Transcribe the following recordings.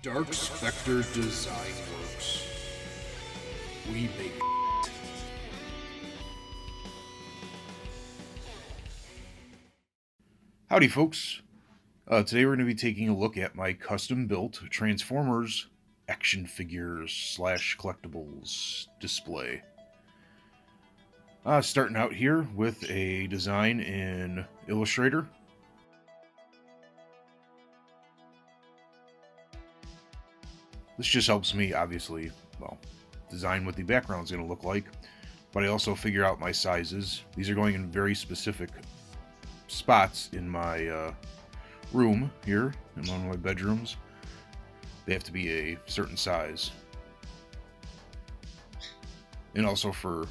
Dark Spectre Designworks. We make it. Howdy, folks. Today we're going to be taking a look at my custom-built Transformers action figures / collectibles display. Starting out here with a design in Illustrator. This just helps me, obviously, design what the background's going to look like, but I also figure out my sizes. These are going in very specific spots in my room here, in one of my bedrooms. They have to be a certain size. And also for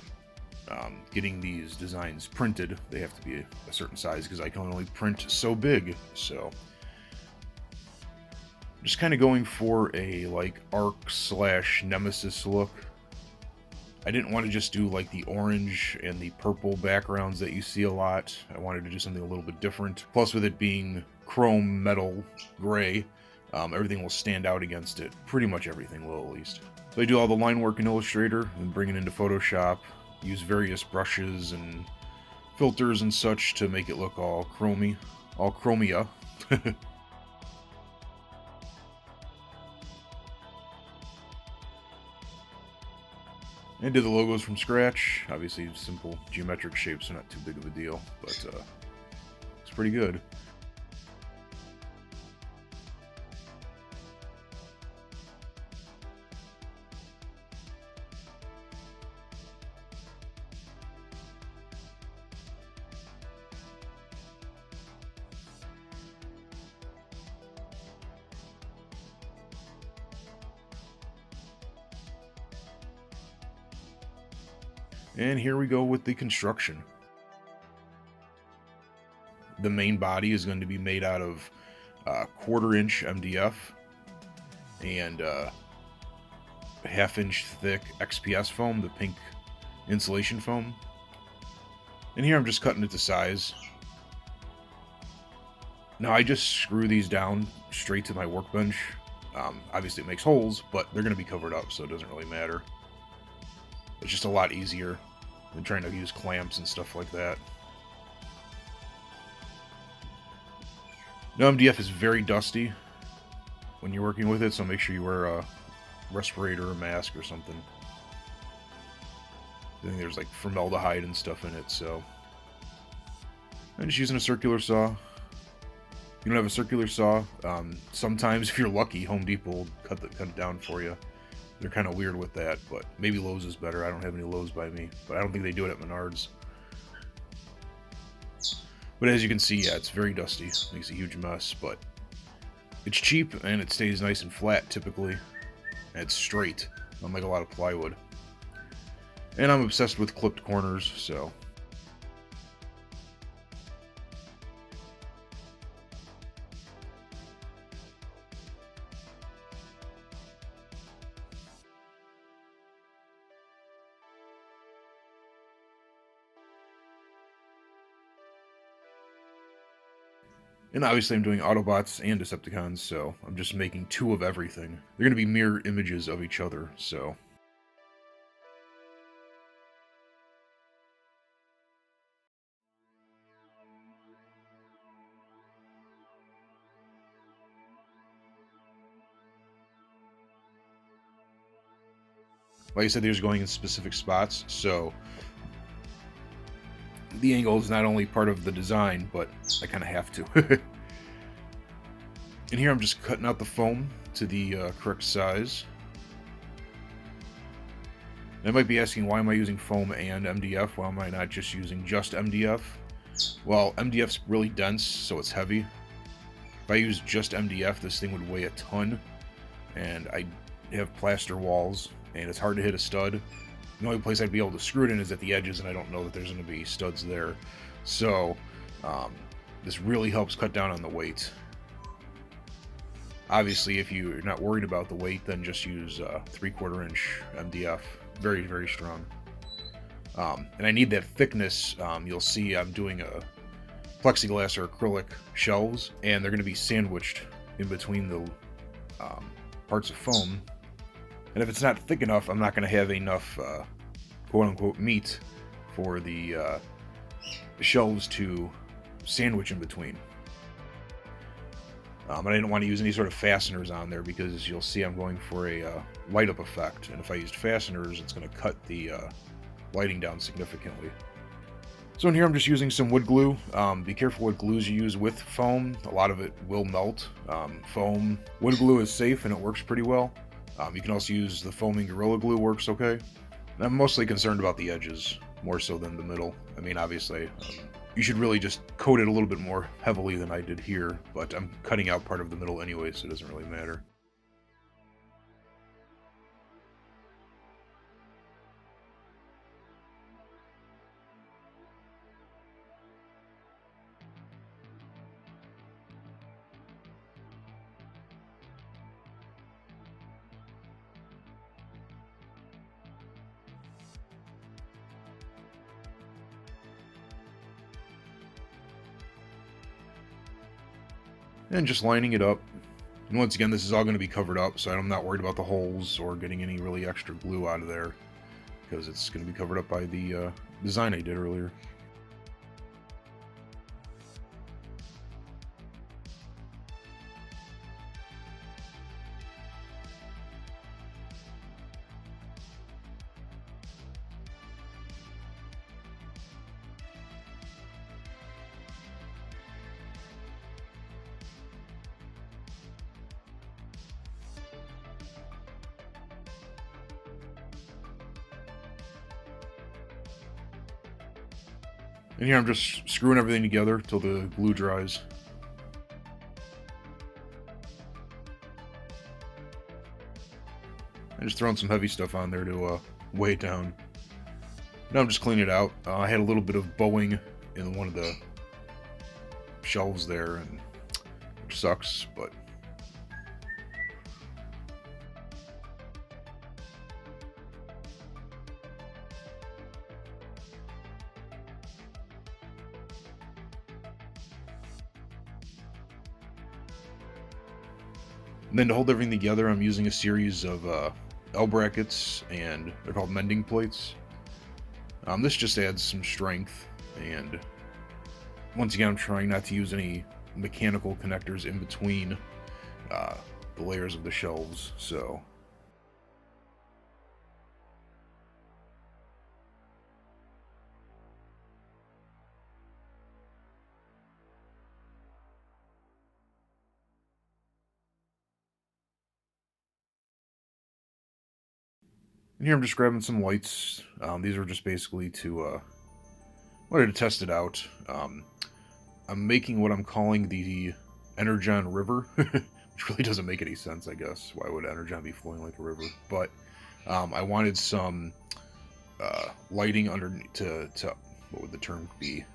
getting these designs printed, they have to be a certain size, because I can only print so big, so... Just kind of going for a Arc / Nemesis look. I didn't want to just do the orange and the purple backgrounds that you see a lot. I wanted to do something a little bit different. Plus, with it being chrome metal gray, everything will stand out against it. Pretty much everything will, at least. So I do all the line work in Illustrator and bring it into Photoshop. Use various brushes and filters and such to make it look all chromey, all chromia. I did the logos from scratch. Obviously, simple geometric shapes are not too big of a deal, but it's pretty good. And here we go with the construction. The main body is going to be made out of 1/4" MDF and 1/2" thick XPS foam, the pink insulation foam. And here I'm just cutting it to size. Now I just screw these down straight to my workbench. Obviously it makes holes, but they're going to be covered up, so it doesn't really matter. It's just a lot easier than trying to use clamps and stuff like that. Now, MDF is very dusty when you're working with it, so make sure you wear a respirator or mask or something. I think there's formaldehyde and stuff in it, so... I'm just using a circular saw. If you don't have a circular saw, sometimes, if you're lucky, Home Depot will cut it down for you. They're kind of weird with that, but maybe Lowe's is better. I don't have any Lowe's by me, but I don't think they do it at Menards. But as you can see, yeah, it's very dusty. Makes a huge mess, but it's cheap and it stays nice and flat typically. And it's straight, unlike a lot of plywood. And I'm obsessed with clipped corners, so... And obviously I'm doing Autobots and Decepticons, so I'm just making 2 of everything. They're going to be mirror images of each other, so... Like I said, these are going in specific spots, so... The angle is not only part of the design, but I kind of have to. And here I'm just cutting out the foam to the correct size. And I might be asking, why am I using foam and MDF? Why am I not just using just MDF? Well, MDF's really dense, so it's heavy. If I use just MDF, this thing would weigh a ton. And I have plaster walls, and it's hard to hit a stud. The only place I'd be able to screw it in is at the edges, and I don't know that there's going to be studs there. So, this really helps cut down on the weight. Obviously, if you're not worried about the weight, then just use 3/4" MDF. Very, very strong. And I need that thickness. You'll see I'm doing a plexiglass or acrylic shelves, and they're going to be sandwiched in between the parts of foam. And if it's not thick enough, I'm not going to have enough quote-unquote meat for the shelves to sandwich in between. I didn't want to use any sort of fasteners on there because you'll see I'm going for a light-up effect. And if I used fasteners, it's going to cut the lighting down significantly. So in here I'm just using some wood glue. Be careful what glues you use with foam. A lot of it will melt. Wood glue is safe and it works pretty well. You can also use the foaming Gorilla Glue, works okay. And I'm mostly concerned about the edges, more so than the middle. I mean, obviously, you should really just coat it a little bit more heavily than I did here, but I'm cutting out part of the middle anyway, so it doesn't really matter. And just lining it up. And once again, this is all going to be covered up, so I'm not worried about the holes or getting any really extra glue out of there, because it's going to be covered up by the design I did earlier. And here I'm just screwing everything together till the glue dries. I'm just throwing some heavy stuff on there to weigh it down. Now I'm just cleaning it out. I had a little bit of bowing in one of the shelves there, and which sucks, but and then to hold everything together, I'm using a series of L brackets, and they're called Mending Plates. This just adds some strength, and once again, I'm trying not to use any mechanical connectors in between the layers of the shelves, so. And here I'm just grabbing some lights. These are just basically to, wanted to test it out. I'm making what I'm calling the Energon River, which really doesn't make any sense, I guess. Why would Energon be flowing like a river? But I wanted some lighting underneath to, what would the term be?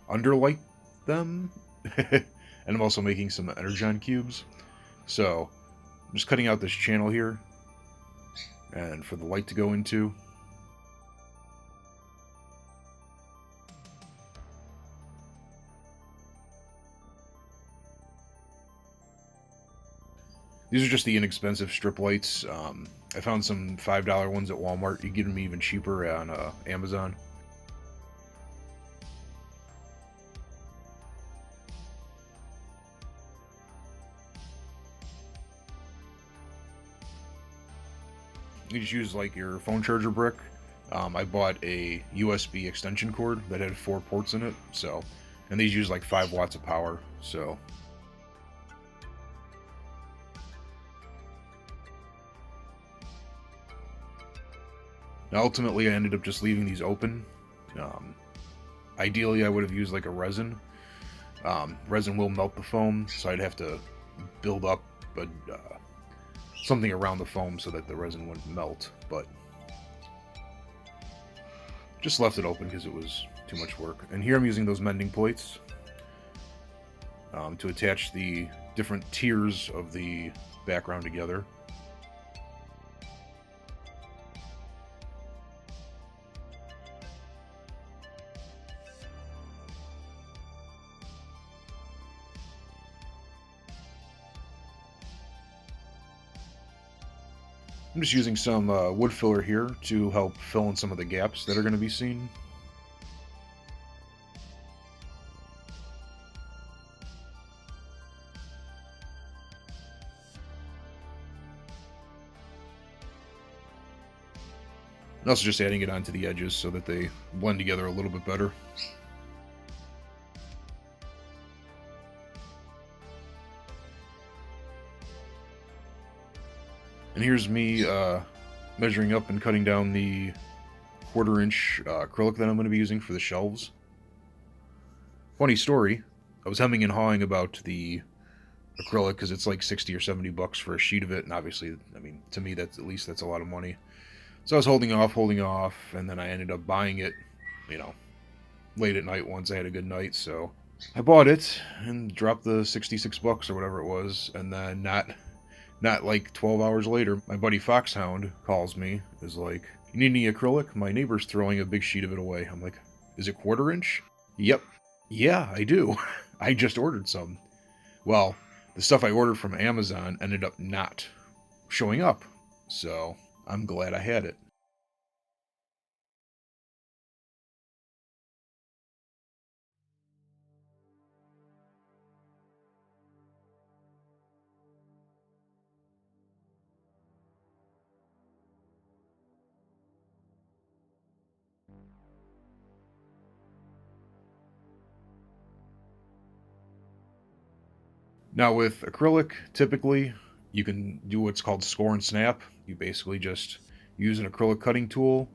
Underlight them? And I'm also making some Energon cubes. So I'm just cutting out this channel here, and for the light to go into. These are just the inexpensive strip lights. I found some $5 ones at Walmart. You get them even cheaper on Amazon. You just use like your phone charger brick. I bought a USB extension cord that had 4 ports in it, so, and these use like 5 watts of power, so. Now, ultimately, I ended up just leaving these open. Ideally, I would have used like a resin. Resin will melt the foam, so I'd have to build up something around the foam so that the resin wouldn't melt, but just left it open because it was too much work. And here I'm using those mending plates to attach the different tiers of the background together. I'm just using some wood filler here to help fill in some of the gaps that are going to be seen. And also just adding it onto the edges so that they blend together a little bit better. And here's me measuring up and cutting down the 1/4 inch acrylic that I'm going to be using for the shelves. Funny story, I was hemming and hawing about the acrylic because it's like 60 or 70 bucks for a sheet of it, and obviously, I mean, to me, that's a lot of money. So I was holding off, and then I ended up buying it, you know, late at night once I had a good night, so I bought it and dropped the 66 bucks or whatever it was, and then not like 12 hours later, my buddy Foxhound calls me, is like, "You need any acrylic? My neighbor's throwing a big sheet of it away." I'm like, "Is it 1/4 inch?" "Yep." "Yeah, I do." I just ordered some. Well, the stuff I ordered from Amazon ended up not showing up, so I'm glad I had it. Now with acrylic, typically, you can do what's called score and snap. You basically just use an acrylic cutting tool,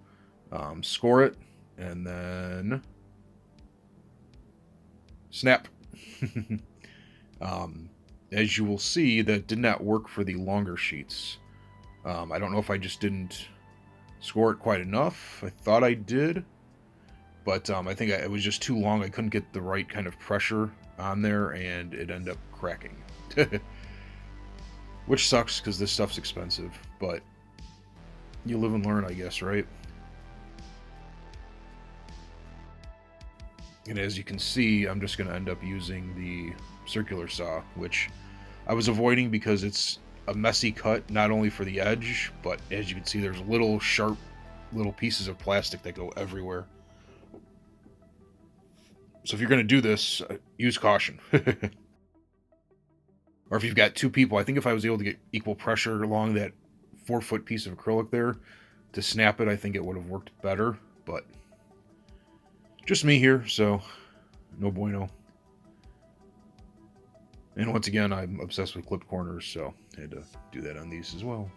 score it, and then snap. um, as you will see, that did not work for the longer sheets. I don't know if I just didn't score it quite enough. I thought I did, but I think it was just too long. I couldn't get the right kind of pressure on there, and it ended up cracking. Which sucks, because this stuff's expensive, but you live and learn, I guess, right? And as you can see, I'm just going to end up using the circular saw, which I was avoiding because it's a messy cut, not only for the edge, but as you can see, there's little sharp little pieces of plastic that go everywhere. So if you're going to do this, use caution. Or if you've got two people, I think if I was able to get equal pressure along that 4-foot piece of acrylic there to snap it, I think it would have worked better, but just me here, so no bueno. And once again, I'm obsessed with clipped corners, so I had to do that on these as well.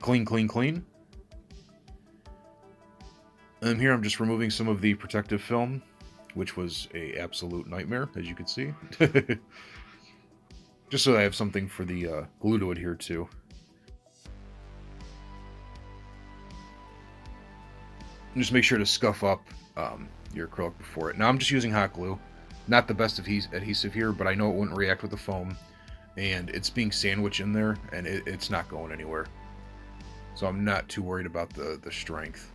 Clean, clean, clean. And here I'm just removing some of the protective film, which was a absolute nightmare, as you can see. Just so I have something for the glue to adhere to. And just make sure to scuff up your acrylic before it. Now I'm just using hot glue. Not the best adhesive here, but I know it wouldn't react with the foam. And it's being sandwiched in there, and it's not going anywhere. So I'm not too worried about the strength.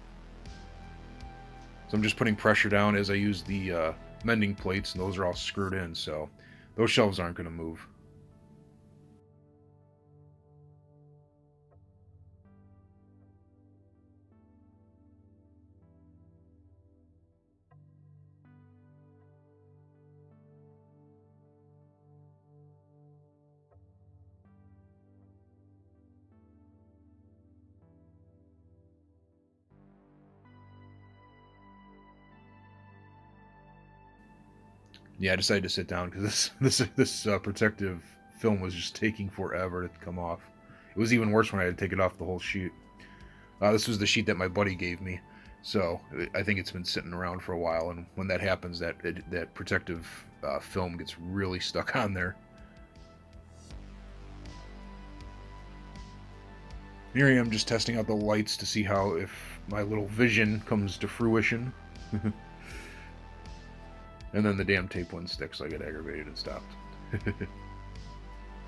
So I'm just putting pressure down as I use the mending plates, and those are all screwed in, so those shelves aren't going to move. Yeah, I decided to sit down because this protective film was just taking forever to come off. It was even worse when I had to take it off the whole sheet. This was the sheet that my buddy gave me, so I think it's been sitting around for a while. And when that happens, that protective film gets really stuck on there. Here I am just testing out the lights to see how if my little vision comes to fruition. And then the damn tape wouldn't stick, so I got aggravated and stopped. And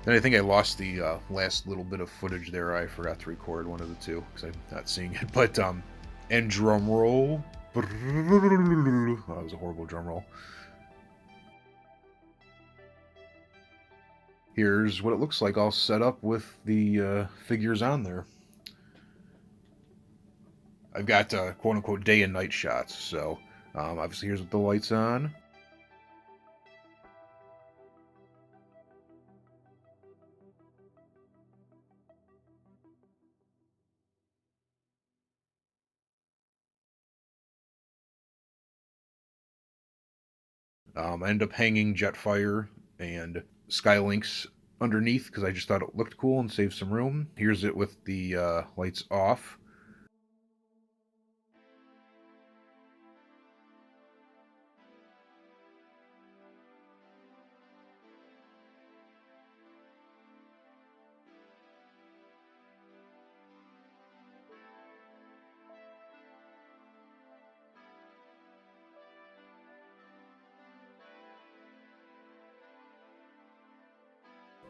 I think I lost the last little bit of footage there. I forgot to record one of the two because I'm not seeing it. But and drum roll. Oh, that was a horrible drum roll. Here's what it looks like all set up with the figures on there. I've got quote-unquote day and night shots, so obviously here's with the lights on. I ended up hanging Jetfire and Skylinks underneath because I just thought it looked cool and saved some room. Here's it with the lights off.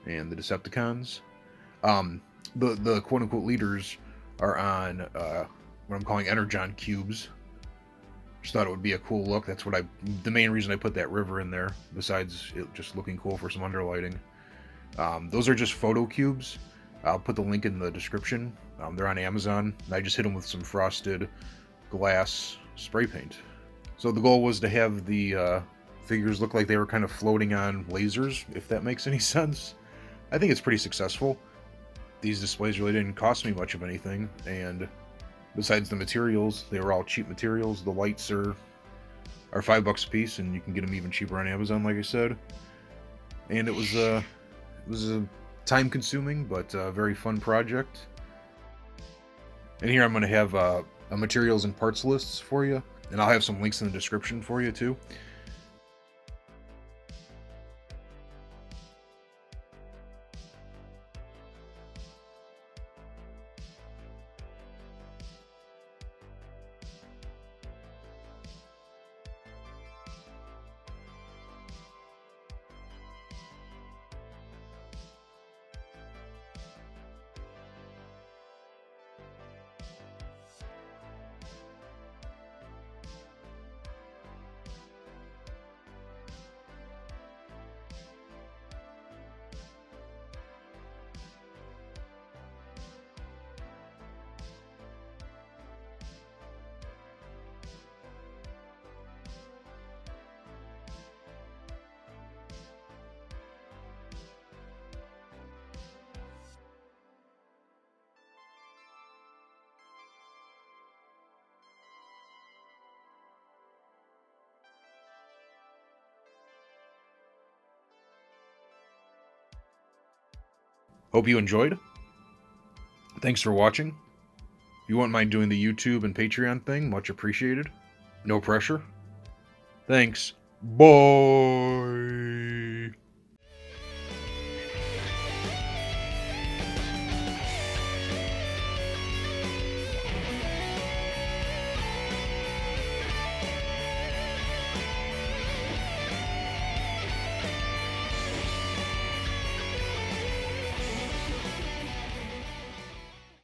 And the Decepticons. The quote unquote leaders are on what I'm calling Energon cubes. Just thought it would be a cool look. That's what the main reason I put that river in there, besides it just looking cool for some underlighting. Those are just photo cubes. I'll put the link in the description. They're on Amazon. I just hit them with some frosted glass spray paint. So the goal was to have the figures look like they were kind of floating on lasers, if that makes any sense. I think it's pretty successful. These displays really didn't cost me much of anything, and besides the materials, they were all cheap materials. The lights are $5 a piece, and you can get them even cheaper on Amazon, like I said. And it was a time-consuming but very fun project. And here I'm going to have a materials and parts lists for you, and I'll have some links in the description for you too. Hope you enjoyed. Thanks for watching. If you wouldn't mind doing the YouTube and Patreon thing, much appreciated. No pressure. Thanks. Bye.